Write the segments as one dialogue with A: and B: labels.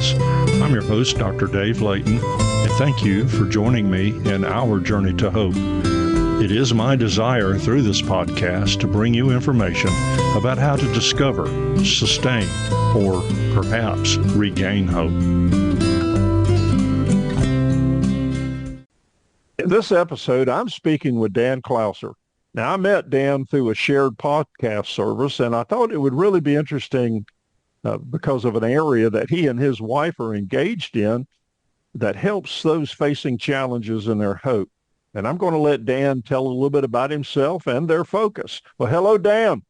A: Solutions. I'm your host, Dr. Dave Layton, and thank you for joining me in our journey to hope. It is my desire through this podcast to bring you information about how to discover, sustain, or perhaps regain hope.
B: In this episode, I'm speaking with Dan Clouser. Now, I met Dan through a shared podcast service, and I thought it would really be interesting because of an area that he and his wife are engaged in that helps those facing challenges in their hope. And I'm going to let Dan tell a little bit about himself and their focus. Well, hello, Dan.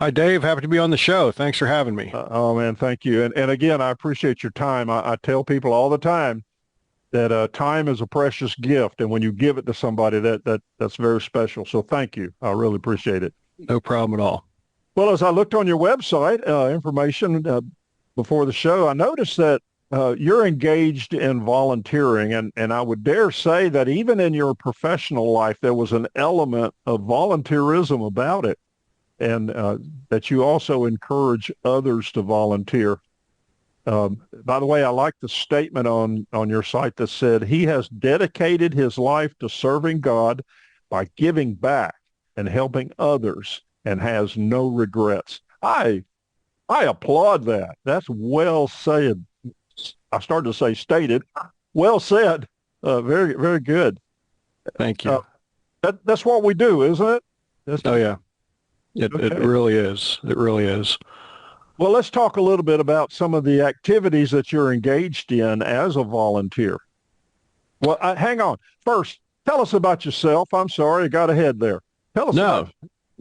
C: Hi, Dave. Happy to be on the show. Thanks for having me.
B: Oh, man, thank you. And again, I appreciate your time. I tell people all the time that time is a precious gift, and when you give it to somebody, that's very special. So thank you. I really appreciate it.
C: No problem at all.
B: Well, as I looked on your website information before the show, I noticed that you're engaged in volunteering, and I would dare say that even in your professional life, there was an element of volunteerism about it, and that you also encourage others to volunteer. By the way, I like the statement on your site that said, he has dedicated his life to serving God by giving back and helping others and has no regrets. I applaud that. That's well said. I started to say stated. Well said. Very, very good.
C: Thank you.
B: That's what we do, isn't it?
C: Yeah. It really is. It really is.
B: Well, let's talk a little bit about some of the activities that you're engaged in as a volunteer. Well, hang on. First, tell us about yourself. I'm sorry, I got ahead there. Tell us.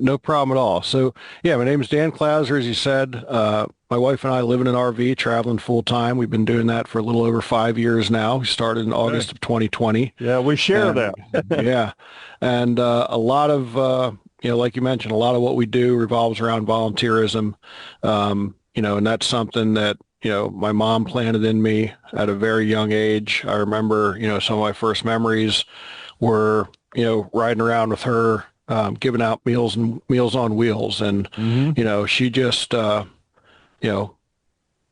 C: No problem at all. So, yeah, my name is Dan Clouser, as you said. My wife and I live in an RV, traveling full time. We've been doing that for a little over 5 years now. We started in August of 2020.
B: Yeah, we share that.
C: Yeah. And a lot of, like you mentioned, a lot of what we do revolves around volunteerism. And that's something that, my mom planted in me at a very young age. I remember, some of my first memories were, riding around with her, giving out meals on wheels. And, she just,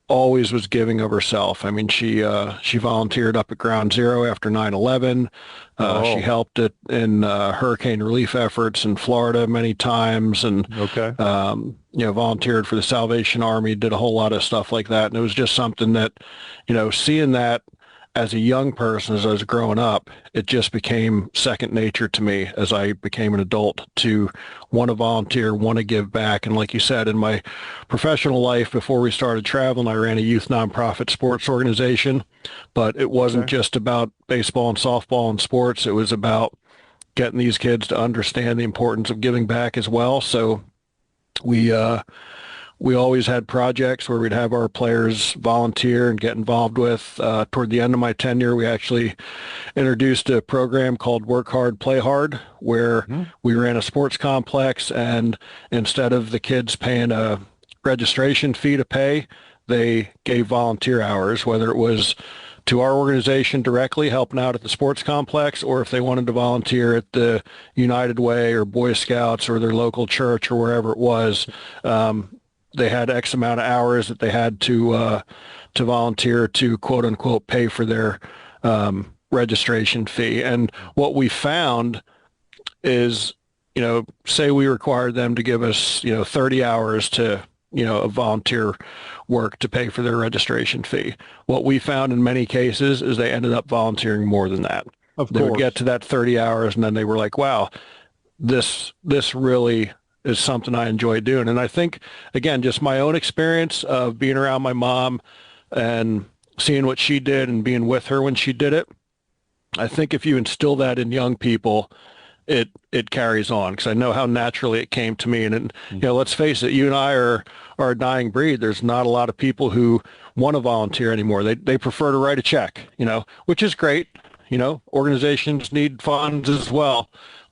C: always was giving of herself. I mean, she volunteered up at Ground Zero after 9/11. She helped in hurricane relief efforts in Florida many times, and volunteered for the Salvation Army, did a whole lot of stuff like that. And it was just something that, seeing that as a young person, as I was growing up, it just became second nature to me as I became an adult to want to volunteer, want to give back. And like you said, in my professional life, before we started traveling, I ran a youth nonprofit sports organization, but it wasn't just about baseball and softball and sports. It was about getting these kids to understand the importance of giving back as well. So we always had projects where we'd have our players volunteer and get involved with. Toward the end of my tenure, we actually introduced a program called Work Hard, Play Hard, where we ran a sports complex, and instead of the kids paying a registration fee to pay, they gave volunteer hours, whether it was to our organization directly helping out at the sports complex, or if they wanted to volunteer at the United Way or Boy Scouts or their local church or wherever it was. They had X amount of hours that they had to volunteer to, quote unquote, pay for their registration fee. And what we found is, say we required them to give us, 30 hours to, of volunteer work to pay for their registration fee. What we found in many cases is they ended up volunteering more than that. They would get to that 30 hours and then they were like, wow, this really is something I enjoy doing. And I think, again, just my own experience of being around my mom and seeing what she did and being with her when she did it, I think if you instill that in young people, it carries on, because I know how naturally it came to me. And let's face it, you and I are a dying breed. There's not a lot of people who want to volunteer anymore. They prefer to write a check, which is great. Organizations need funds as well,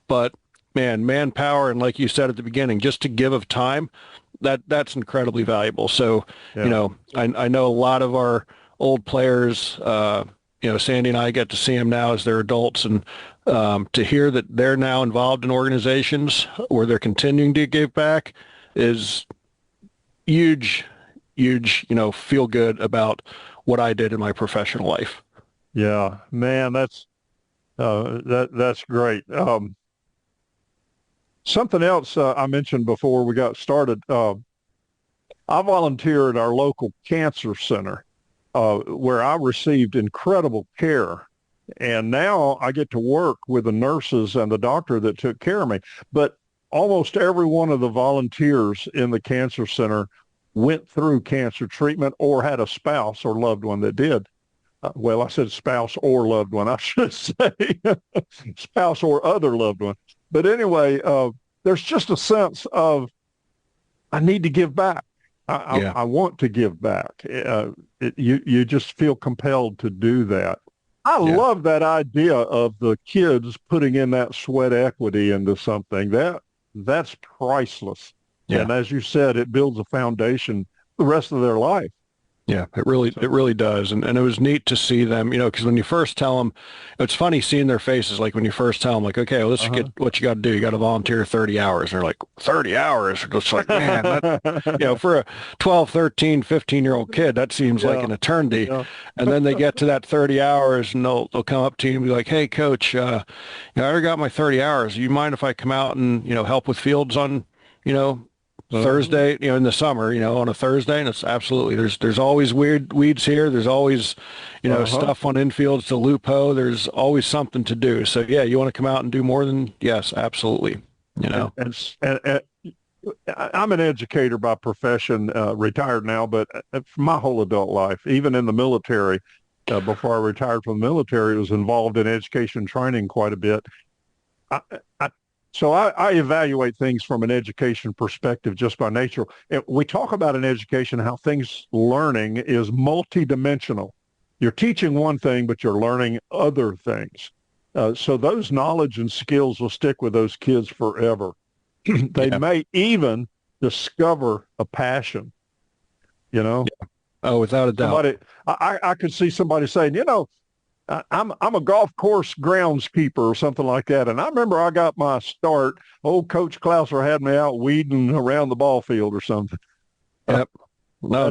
C: but manpower, and like you said at the beginning, just to give of time, that's incredibly valuable. So, I know a lot of our old players, Sandy and I get to see them now as they're adults, and to hear that they're now involved in organizations where they're continuing to give back is huge, feel good about what I did in my professional life.
B: Yeah, man, that's great. Something else I mentioned before we got started. I volunteer at our local cancer center, where I received incredible care. And now I get to work with the nurses and the doctor that took care of me. But almost every one of the volunteers in the cancer center went through cancer treatment or had a spouse or loved one that did. Well, I said spouse or loved one. I should say spouse or other loved one. But anyway, there's just a sense of I need to give back. I want to give back. You just feel compelled to do that. I love that idea of the kids putting in that sweat equity into something. That's priceless. Yeah. And as you said, it builds a foundation the rest of their life.
C: Yeah, it really does. And it was neat to see them, because when you first tell them, it's funny seeing their faces, like when you first tell them, like, okay, well, let's get what you got to do. You got to volunteer 30 hours. And they're like, 30 hours? It's like, man, that, for a 12, 13, 15-year-old kid, that seems like an eternity. Yeah. And then they get to that 30 hours and they'll come up to you and be like, hey, coach, I already got my 30 hours. Do you mind if I come out and, help with fields on, Thursday, in the summer, on a Thursday? And it's absolutely, there's always weird weeds here. There's always, stuff on infields to lupo. There's always something to do. So yeah, you want to come out and do more than, yes, absolutely.
B: And I'm an educator by profession, retired now, but for my whole adult life, even in the military, before I retired from the military, was involved in education training quite a bit. So I evaluate things from an education perspective just by nature. We talk about in education how learning is multidimensional. You're teaching one thing, but you're learning other things. So those knowledge and skills will stick with those kids forever. They may even discover a passion,
C: Yeah. Oh, without a doubt.
B: I could see somebody saying, I'm a golf course groundskeeper or something like that. And I remember I got my start. Old Coach Clouser had me out weeding around the ball field or something.
C: Yep. No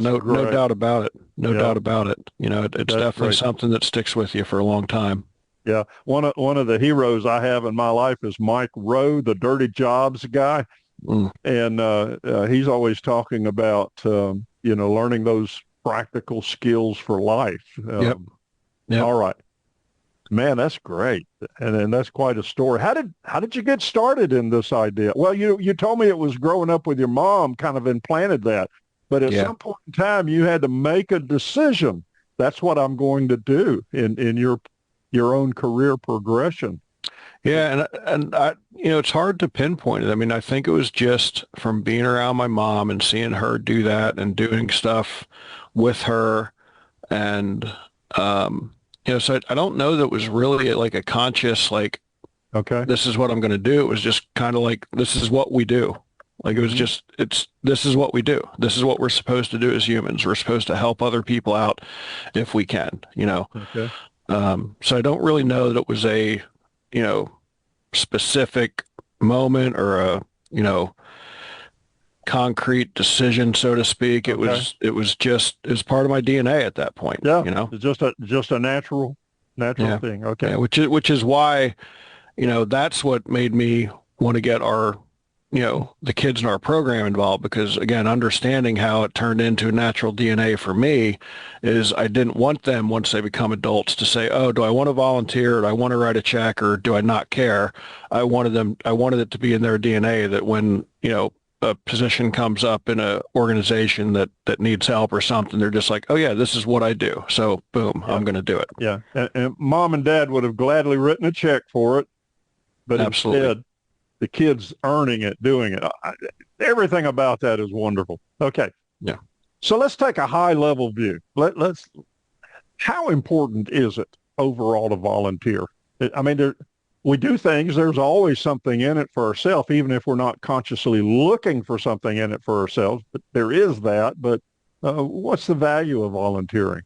C: doubt about it. No doubt about it. It's definitely something that sticks with you for a long time.
B: Yeah. One of the heroes I have in my life is Mike Rowe, the dirty jobs guy. And he's always talking about, learning those practical skills for life.
C: Yep.
B: All right. Man, that's great. And that's quite a story. How did you get started in this idea? Well, you told me it was growing up with your mom kind of implanted that. But at some point in time, you had to make a decision. That's what I'm going to do in your own career progression.
C: Yeah, and I, it's hard to pinpoint it. I mean, I think it was just from being around my mom and seeing her do that and doing stuff with her, and so I don't know that it was really like a conscious, like, okay, this is what I'm going to do. It was just kind of like, this is what we do. Like, it was just, this is what we do. This is what we're supposed to do as humans. We're supposed to help other people out if we can, Okay. So I don't really know that it was a, specific moment or a, concrete decision, so to speak. Okay. It was part of my DNA at that point.
B: Yeah. It's just a natural thing. Okay.
C: Yeah, which is why, that's what made me want to get our, the kids in our program involved, because again, understanding how it turned into natural DNA for me is I didn't want them, once they become adults, to say, oh, do I want to volunteer? Do I want to write a check, or do I not care? I wanted it to be in their DNA that when, a position comes up in an organization that needs help or something, they're just like, oh yeah, this is what I do. So boom, I'm going to do it.
B: Yeah. And mom and dad would have gladly written a check for it, but
C: absolutely.
B: Instead, the kids earning it, doing it. Everything about that is wonderful. Okay.
C: Yeah.
B: So let's take a high level view. How important is it overall to volunteer? I mean, we do things, there's always something in it for ourselves, even if we're not consciously looking for something in it for ourselves, but there is that. But what's the value of volunteering?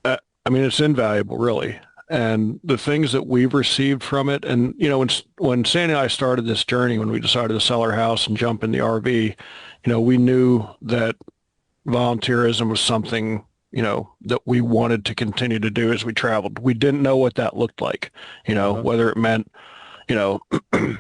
C: I mean, it's invaluable, really. And the things that we've received from it, and, when Sandy and I started this journey, when we decided to sell our house and jump in the RV, we knew that volunteerism was something that we wanted to continue to do as we traveled. We didn't know what that looked like, whether it meant,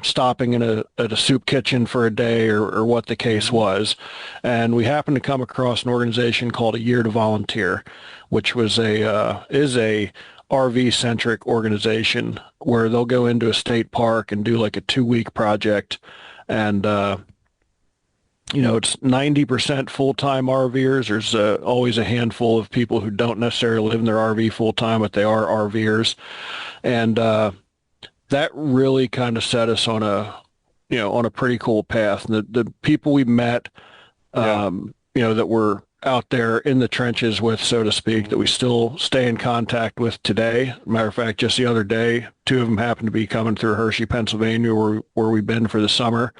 C: stopping at a soup kitchen for a day or what the case was. And we happened to come across an organization called A Year to Volunteer, which was is a RV centric organization where they'll go into a state park and do like a 2-week project. And, it's 90% full-time RVers. There's always a handful of people who don't necessarily live in their RV full-time, but they are RVers. And that really kind of set us on a pretty cool path. And the people we met, that were out there in the trenches with, so to speak, that we still stay in contact with today. Matter of fact, just the other day, 2 of them happened to be coming through Hershey, Pennsylvania, where we've been for the summer.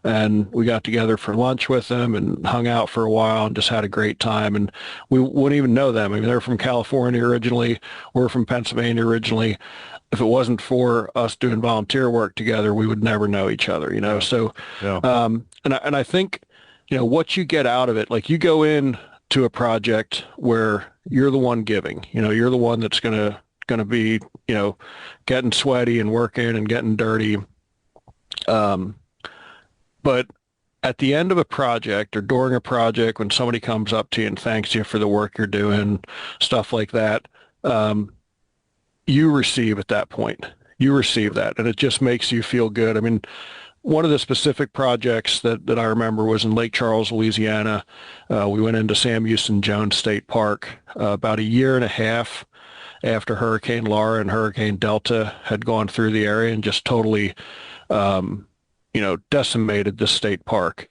C: And we got together for lunch with them and hung out for a while and just had a great time. And we wouldn't even know them. I mean, they're from California originally. We're from Pennsylvania originally. If it wasn't for us doing volunteer work together, we would never know each other, So, and I think, what you get out of it, like you go in to a project where you're the one giving, you're the one that's going to be, getting sweaty and working and getting dirty. But at the end of a project or during a project, when somebody comes up to you and thanks you for the work you're doing, stuff like that, you receive at that point. You receive that, and it just makes you feel good. I mean, one of the specific projects that I remember was in Lake Charles, Louisiana. We went into Sam Houston Jones State Park about a year and a half after Hurricane Laura and Hurricane Delta had gone through the area and just totally decimated the state park.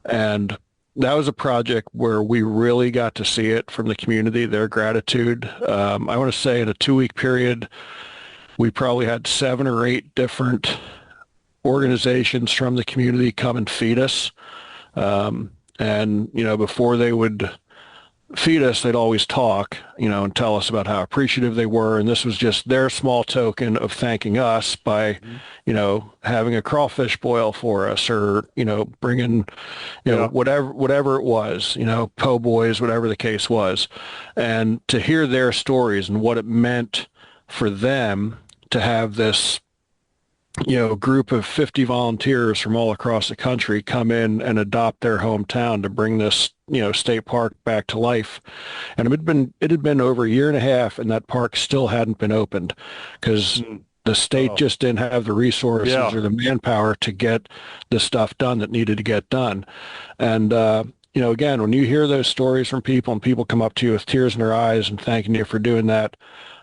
C: And that was a project where we really got to see it from the community, their gratitude. I want to say in a 2-week period, we probably had 7 or 8 different organizations from the community come and feed us. And, before they would feed us, they'd always talk, and tell us about how appreciative they were. And this was just their small token of thanking us by, having a crawfish boil for us or, bringing, whatever it was, po' boys, whatever the case was. And to hear their stories and what it meant for them to have this, group of 50 volunteers from all across the country come in and adopt their hometown to bring this, state park back to life. And it had been over a year and a half, and that park still hadn't been opened because the state just didn't have the resources or the manpower to get the stuff done that needed to get done. And, again, when you hear those stories from people and people come up to you with tears in their eyes and thanking you for doing that,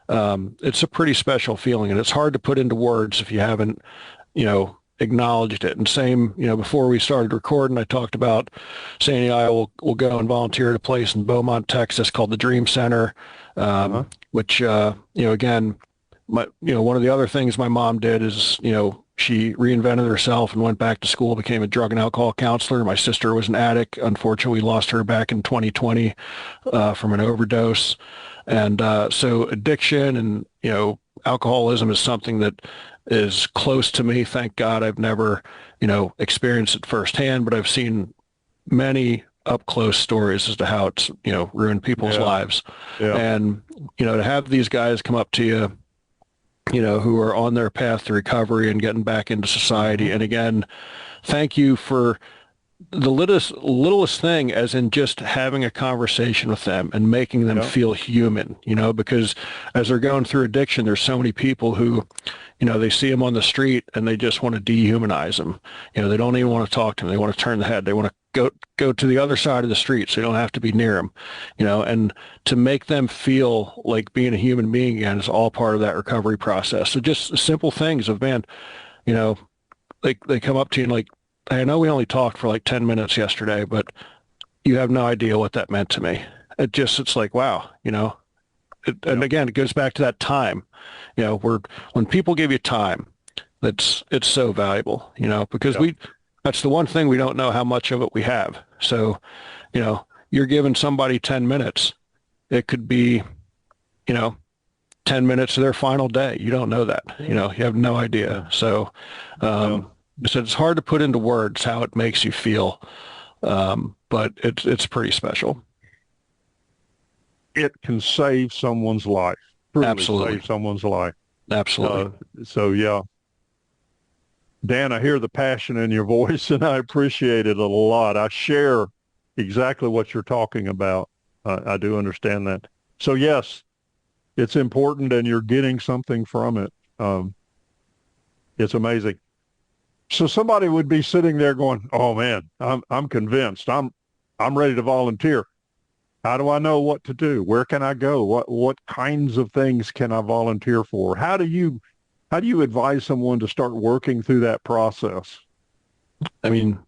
C: it's a pretty special feeling, and it's hard to put into words if you haven't, acknowledged it. And same, before we started recording, I talked about Sandy and I will go and volunteer at a place in Beaumont, Texas called the Dream Center, which, again, one of the other things my mom did is, she reinvented herself and went back to school, became a drug and alcohol counselor. My sister was an addict. Unfortunately, we lost her back in 2020 from an overdose. And so addiction and, alcoholism is something that is close to me. Thank God I've never, experienced it firsthand, but I've seen many up close stories as to how it's, ruined people's lives. And, to have these guys come up to you, who are on their path to recovery and getting back into society. And again, thank you for the littlest thing, as in just having a conversation with them and making them feel human, because as they're going through addiction, there's so many people who, they see them on the street and they just want to dehumanize them. They don't even want to talk to them. They want to turn the head. They want to go to the other side of the street so you don't have to be near them, and to make them feel like being a human being again is all part of that recovery process. So just simple things of, man, they come up to you and like, I know we only talked for like 10 minutes yesterday, but you have no idea what that meant to me. It's like, wow, and again, it goes back to that time, when people give you time, it's so valuable, because that's the one thing we don't know how much of it we have. So, you're giving somebody 10 minutes. It could be, 10 minutes of their final day. You don't know that, you have no idea. So, so it's hard to put into words how it makes you feel, but it's pretty special.
B: it can save someone's life. Truly
C: Absolutely.
B: save someone's life.
C: Absolutely.
B: So yeah, Dan, I hear the passion in your voice, and I appreciate it a lot. I share exactly what you're talking about. I do understand that. So yes, it's important, and you're getting something from it. It's amazing. So somebody would be sitting there going, "Oh man, I'm convinced. I'm ready to volunteer. How do I know what to do? Where can I go? What kinds of things can I volunteer for? How do you advise someone to start working through that process?"
C: I mean,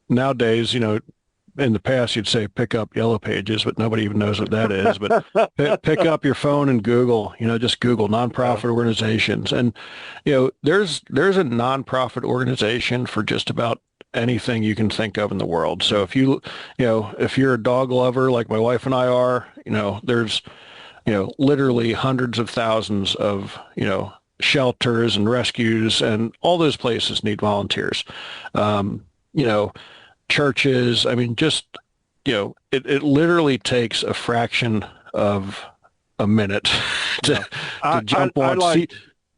C: nowadays, in the past you'd say pick up Yellow Pages, but nobody even knows what that is. But pick up your phone and Google, just Google nonprofit organizations. And, there's a nonprofit organization for just about anything you can think of in the world. So if if you're a dog lover like my wife and I are, there's, literally hundreds of thousands of, shelters and rescues, and all those places need volunteers. Churches, I mean, just, it literally takes a fraction of a minute to jump on,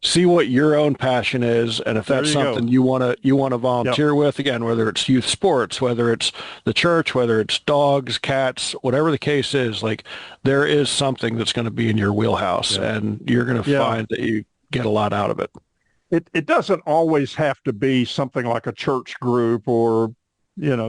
C: see what your own passion is, and if that's something you want to volunteer with, again, whether it's youth sports, whether it's the church, whether it's dogs, cats, whatever the case is, like there is something that's going to be in your wheelhouse, and you're going to find that you get a lot out of it.
B: It doesn't always have to be something like a church group or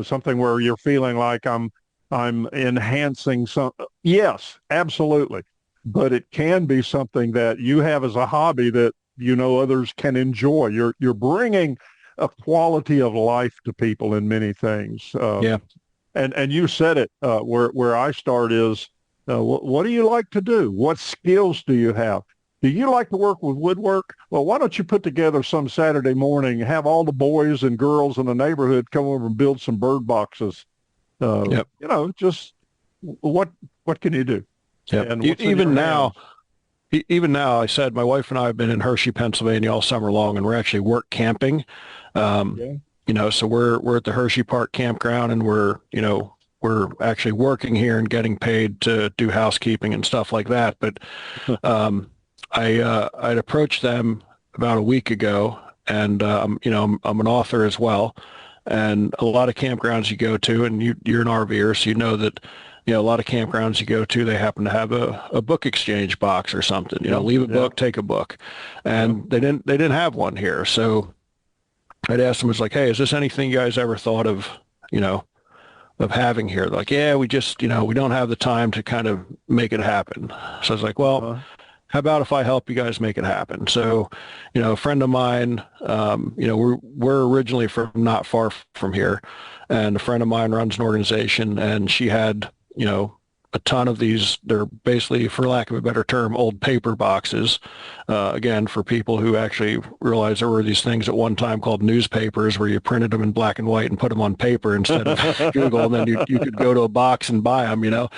B: something where you're feeling like I'm enhancing some. Yes, absolutely. But it can be something that you have as a hobby that others can enjoy. You're bringing a quality of life to people in many things. And you said it. Where I start is, what do you like to do? What skills do you have? Do you like to work with woodwork? Well, why don't you put together some Saturday morning, have all the boys and girls in the neighborhood come over and build some bird boxes? Just what can you do?
C: And even now, I said my wife and I have been in Hershey, Pennsylvania all summer long, and we're actually work camping. So we're at the Hershey Park campground, and we're actually working here and getting paid to do housekeeping and stuff like that. But I'd approached them about a week ago, and I'm an author as well, and a lot of campgrounds you go to, and you're an RVer, so you know that a lot of campgrounds you go to, they happen to have a book exchange box or something. Leave a book, take a book, and they didn't have one here. So I'd asked them, it's like, hey, is this anything you guys ever thought of having here? They're like, yeah, we just we don't have the time to kind of make it happen. So I was like, well. How about if I help you guys make it happen? So, a friend of mine, we're originally from not far from here, and a friend of mine runs an organization, and she had, a ton of these. They're basically, for lack of a better term, old paper boxes. Again, for people who actually realize there were these things at one time called newspapers, where you printed them in black and white and put them on paper instead of Google, and then you could go to a box and buy them.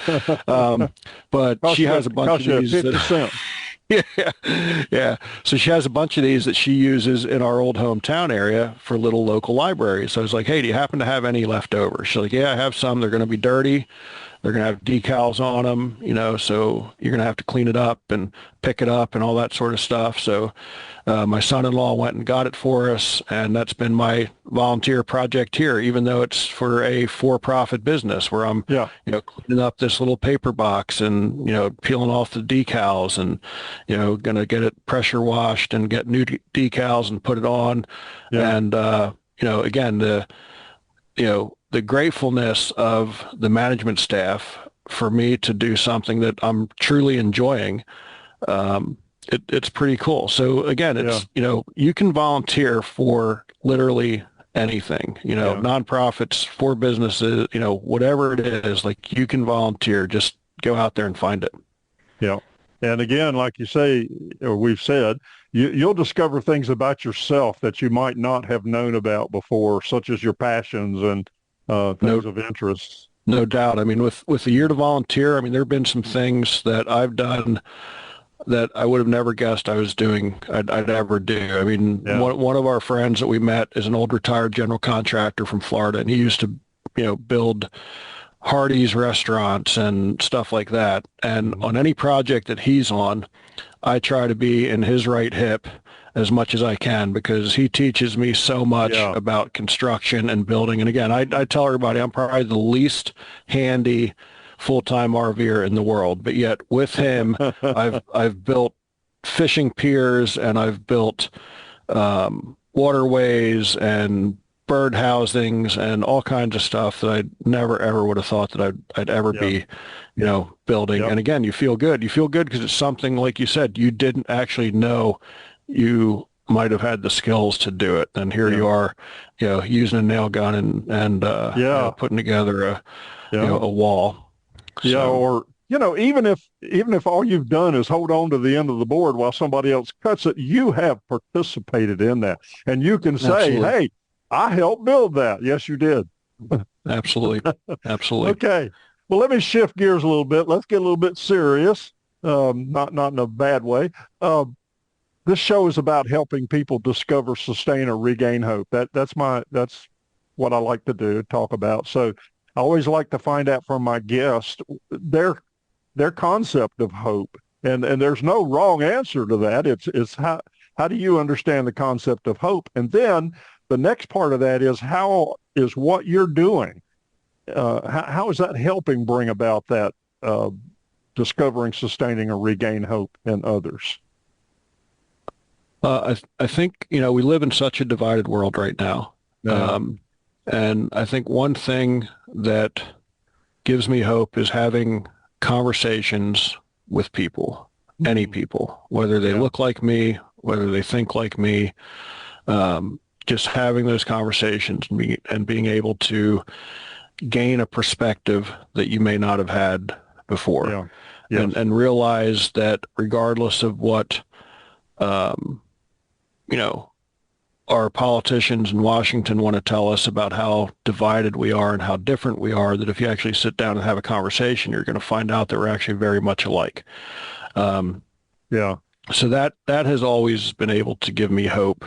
C: But she has a bunch of these.
B: 50 cents.
C: Yeah. So she has a bunch of these that she uses in our old hometown area for little local libraries. So I was like, hey, do you happen to have any left over? She's like, yeah, I have some. They're going to be dirty. They're going to have decals on them, so you're going to have to clean it up and pick it up and all that sort of stuff. So my son-in-law went and got it for us, and that's been my volunteer project here, even though it's for a for-profit business where I'm, cleaning up this little paper box and, peeling off the decals and, going to get it pressure washed and get new decals and put it on. And, again, the gratefulness of the management staff for me to do something that I'm truly enjoying, it's pretty cool. So again, it's, you can volunteer for literally anything, nonprofits, for businesses, whatever it is, like you can volunteer, just go out there and find it.
B: Yeah. And again, like you say, or we've said, you'll discover things about yourself that you might not have known about before, such as your passions and things of interest.
C: No doubt. I mean, with the Year to Volunteer, I mean, there have been some things that I've done that I would have never guessed I'd ever do. I mean, one of our friends that we met is an old retired general contractor from Florida, and he used to, build Hardee's restaurants and stuff like that. And on any project that he's on, I try to be in his right hip as much as I can because he teaches me so much
B: Yeah.
C: about construction and building. And again, I tell everybody I'm probably the least handy full-time RVer in the world, but yet with him, I've built fishing piers and I've built waterways and bird housings and all kinds of stuff that I never ever would have thought that I'd ever
B: Yeah.
C: be, building.
B: Yep.
C: And again, you feel good. You feel good because it's something like you said you didn't actually know you might have had the skills to do it. And here
B: Yeah.
C: you are, using a nail gun and
B: Yeah.
C: putting together
B: Yeah.
C: a wall.
B: Yeah.
C: So,
B: Or, even if all you've done is hold on to the end of the board while somebody else cuts it, you have participated in that. And you can say,
C: absolutely,
B: hey, I helped build that. Yes, you did.
C: absolutely, absolutely.
B: Okay. Well, let me shift gears a little bit. Let's get a little bit serious. Not in a bad way. This show is about helping people discover, sustain, or regain hope. That's what I like to do, talk about. So I always like to find out from my guests their concept of hope. And there's no wrong answer to that. It's how do you understand the concept of hope? And then the next part of that is how is what you're doing, how is that helping bring about that discovering, sustaining, or regain hope in others?
C: I think, we live in such a divided world right now.
B: Yeah.
C: And I think one thing that gives me hope is having conversations with people, any people, whether they
B: Yeah.
C: look like me, whether they think like me, just having those conversations and being able to gain a perspective that you may not have had before.
B: Yeah. Yes.
C: And realize that regardless of what, our politicians in Washington want to tell us about how divided we are and how different we are, that if you actually sit down and have a conversation, you're going to find out that we're actually very much alike.
B: Yeah.
C: So that has always been able to give me hope.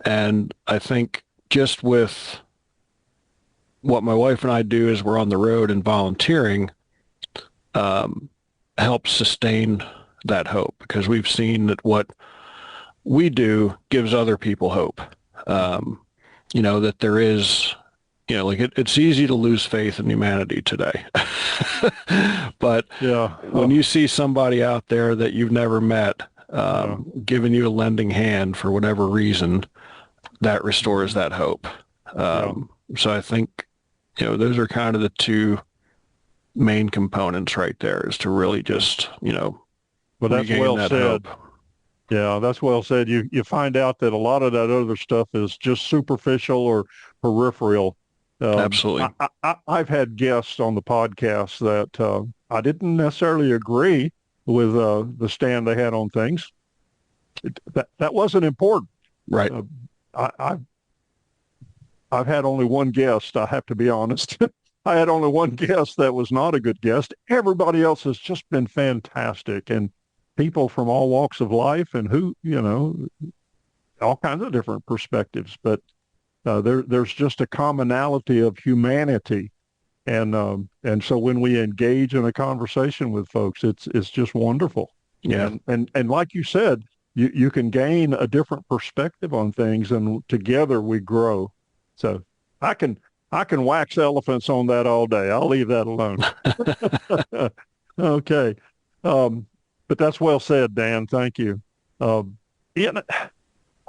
C: And I think just with what my wife and I do as we're on the road and volunteering, helps sustain that hope because we've seen that what we do gives other people hope. That there is, it's easy to lose faith in humanity today. But
B: Yeah.
C: when you see somebody out there that you've never met, giving you a lending hand for whatever reason, that restores that hope. So I think, those are kind of the two main components right there is to really just,
B: Well, that's
C: regain
B: well
C: that
B: said.
C: hope.
B: Yeah, that's well said. You find out that a lot of that other stuff is just superficial or peripheral.
C: Absolutely.
B: I've had guests on the podcast that I didn't necessarily agree with the stand they had on things. That wasn't important.
C: Right.
B: I've had only one guest. I have to be honest. I had only one guest that was not a good guest. Everybody else has just been fantastic, and people from all walks of life and all kinds of different perspectives. But there's just a commonality of humanity, and so when we engage in a conversation with folks, it's just wonderful.
C: Yeah.
B: And like you said, you can gain a different perspective on things, and together we grow. So I can wax elephants on that all day. I'll leave that alone. Okay. But that's well said, Dan. Thank you. I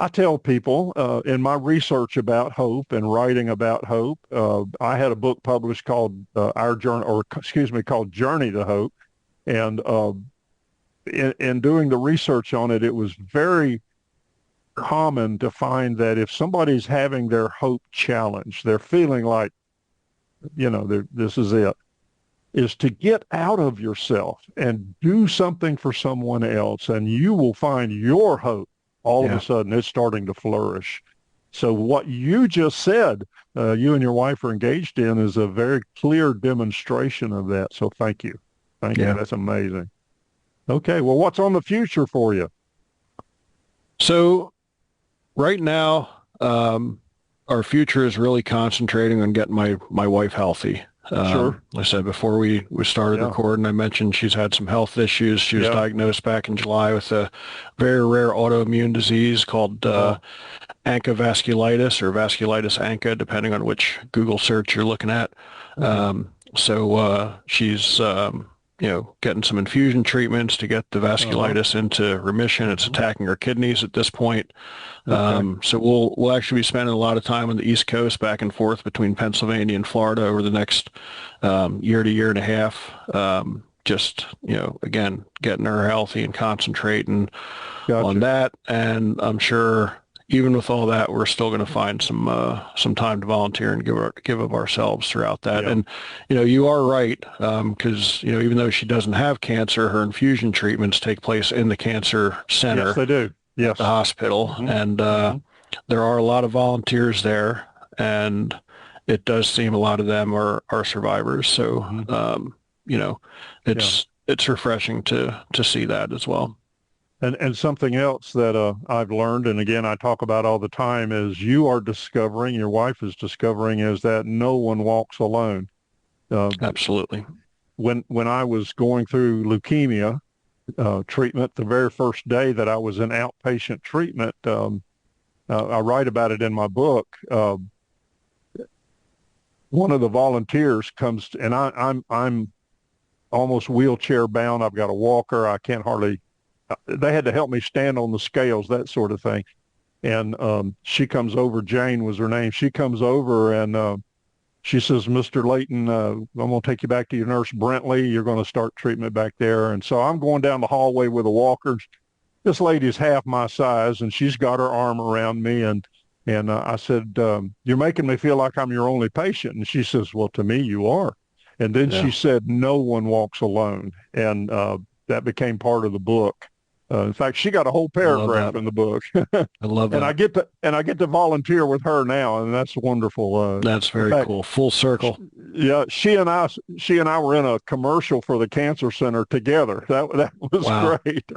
B: tell people in my research about hope and writing about hope, I had a book published called called Journey to Hope. And in doing the research on it, it was very common to find that if somebody's having their hope challenged, they're feeling like, this is it, is to get out of yourself and do something for someone else, and you will find your hope all of a sudden it's starting to flourish. So what you just said, you and your wife are engaged in, is a very clear demonstration of that. So thank you. Thank you. That's amazing. Okay, well, what's on the future for you?
C: So right now, our future is really concentrating on getting my wife healthy.
B: Sure.
C: Like I said, before we started recording, I mentioned she's had some health issues. She was diagnosed back in July with a very rare autoimmune disease called ANCA vasculitis, or vasculitis ANCA, depending on which Google search you're looking at. So she's getting some infusion treatments to get the vasculitis into remission. It's attacking her kidneys at this point. So we'll actually be spending a lot of time on the East Coast, back and forth between Pennsylvania and Florida over the next year to year and a half. Just, again, getting her healthy and concentrating on that. And I'm sure even with all that, we're still going to find some time to volunteer and give of ourselves throughout that. And, you are right, because, even though she doesn't have cancer, her infusion treatments take place in the cancer center.
B: Yes, they do. Yes.
C: At the hospital. And there are a lot of volunteers there, and it does seem a lot of them are survivors. So, it's refreshing to see that as well.
B: And something else that I've learned, and again, I talk about all the time, is you are discovering, your wife is discovering, is that no one walks alone.
C: Absolutely.
B: When I was going through leukemia treatment, the very first day that I was in outpatient treatment, I write about it in my book. One of the volunteers comes, and I'm almost wheelchair bound. I've got a walker. I can't hardly. They had to help me stand on the scales, that sort of thing. And she comes over, Jane was her name. She comes over and she says, Mr. Layton, I'm going to take you back to your nurse, Brentley. You're going to start treatment back there. And so I'm going down the hallway with a walker. This lady's half my size, and she's got her arm around me. And I said, you're making me feel like I'm your only patient. And she says, well, to me, you are. And then she said, no one walks alone. And that became part of the book. In fact, she got a whole paragraph in the book.
C: I love that.
B: And I get to volunteer with her now, and that's wonderful.
C: That's very cool. Full circle.
B: Yeah, she and I were in a commercial for the cancer center together. That was great.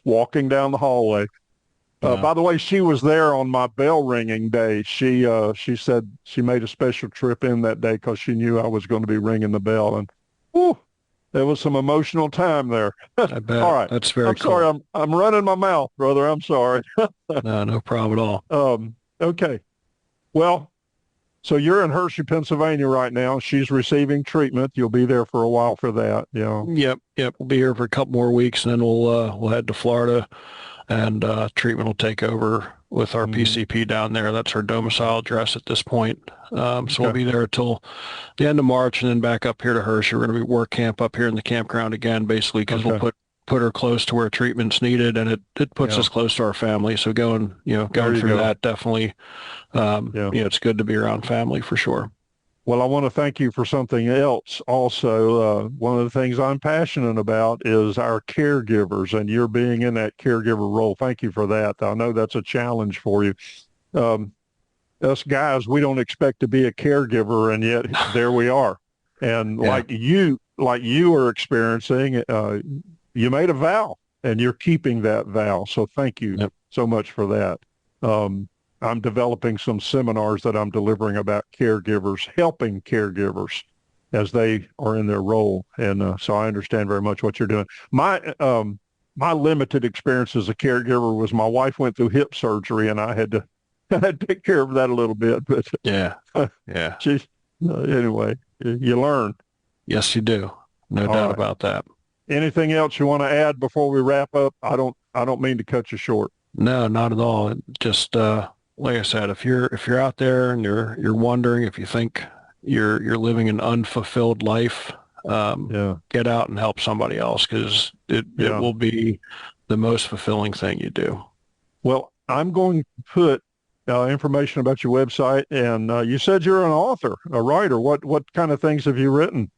B: Walking down the hallway. By the way, she was there on my bell ringing day. She said she made a special trip in that day because she knew I was going to be ringing the bell, and there was some emotional time there.
C: I bet.
B: All right.
C: That's very cool.
B: Sorry, I'm running my mouth, brother. I'm sorry.
C: No problem at all.
B: Okay. Well, so you're in Hershey, Pennsylvania right now. She's receiving treatment. You'll be there for a while for that.
C: Yep. We'll be here for a couple more weeks, and then we'll head to Florida, and treatment will take over with our PCP down there. That's our domicile address at this point. So we'll be there until the end of March, and then back up here to Hershey. We're going to be work camp up here in the campground again, basically, because we'll put her close to where treatment's needed, and it puts us close to our family. So going through that, definitely, it's good to be around family for sure.
B: Well, I want to thank you for something else also. One of the things I'm passionate about is our caregivers, and you're being in that caregiver role. Thank you for that. I know that's a challenge for you. Us guys, we don't expect to be a caregiver, and yet there we are. And like you are experiencing, you made a vow, and you're keeping that vow. So thank you so much for that. I'm developing some seminars that I'm delivering about caregivers, helping caregivers as they are in their role. And so I understand very much what you're doing. My limited experience as a caregiver was my wife went through hip surgery, and I had to take care of that a little bit. But she's anyway, you learn.
C: Yes, you do. No doubt about that.
B: Anything else you want to add before we wrap up? I don't mean to cut you short.
C: No, not at all. Just like I said, if you're out there and you're wondering, if you think you're living an unfulfilled life, get out and help somebody else, because it will be the most fulfilling thing you do. Well, I'm going to put information about your website, and you said you're an author, a writer. What kind of things have you written?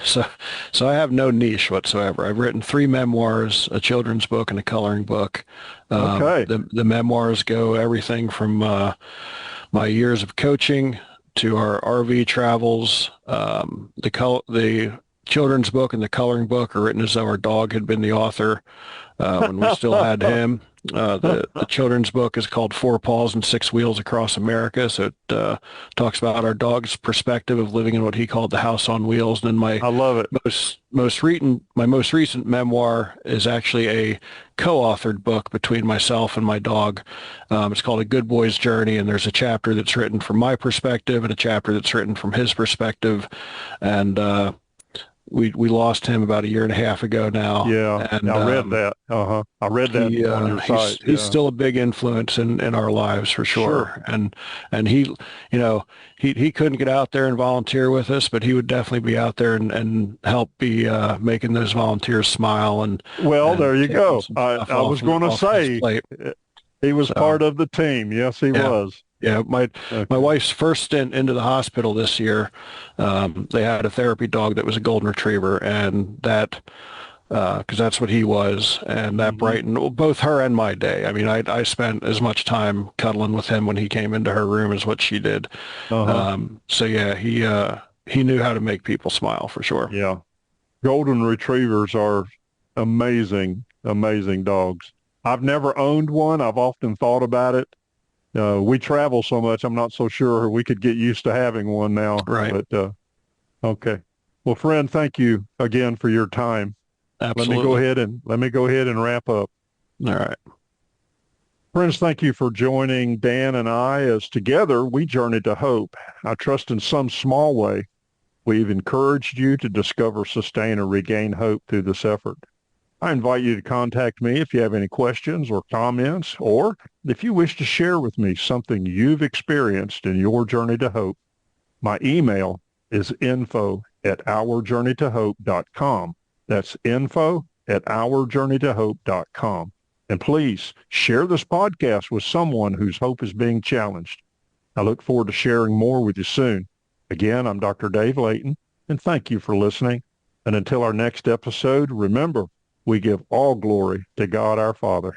C: So I have no niche whatsoever. I've written 3 memoirs, a children's book, and a coloring book. The memoirs go everything from my years of coaching to our RV travels. The children's book and the coloring book are written as though our dog had been the author when we still had him. The children's book is called Four Paws and Six Wheels Across America. So it talks about our dog's perspective of living in what he called the house on wheels. And then
B: I love it.
C: my most recent memoir is actually a co-authored book between myself and my dog. It's called A Good Boy's Journey, and there's a chapter that's written from my perspective and a chapter that's written from his perspective. And we lost him about 1.5 years ago now.
B: Yeah, and I read that. I read that on your site.
C: He's still a big influence in our lives for sure. And he, he couldn't get out there and volunteer with us, but he would definitely be out there and help be making those volunteers smile. And
B: there you go. I was going to say he was part of the team. Yes, he was.
C: Yeah, my wife's first stint into the hospital this year, they had a therapy dog that was a golden retriever, and that, because that's what he was, and that brightened both her and my day. I mean, I spent as much time cuddling with him when he came into her room as what she did. So yeah, he knew how to make people smile for sure.
B: Yeah, golden retrievers are amazing, amazing dogs. I've never owned one. I've often thought about it. We travel so much, I'm not so sure we could get used to having one now.
C: Right.
B: But, okay. Well, friend, thank you again for your time.
C: Absolutely.
B: Let me go ahead and wrap up.
C: All right.
B: Friends, thank you for joining Dan and I as together we journey to hope. I trust in some small way we've encouraged you to discover, sustain, or regain hope through this effort. I invite you to contact me if you have any questions or comments, or if you wish to share with me something you've experienced in your journey to hope. My email is info@ourjourneytohope.com. That's info@ourjourneytohope.com. And please share this podcast with someone whose hope is being challenged. I look forward to sharing more with you soon. Again, I'm Dr. Dave Layton, and thank you for listening. And until our next episode, remember, we give all glory to God our Father.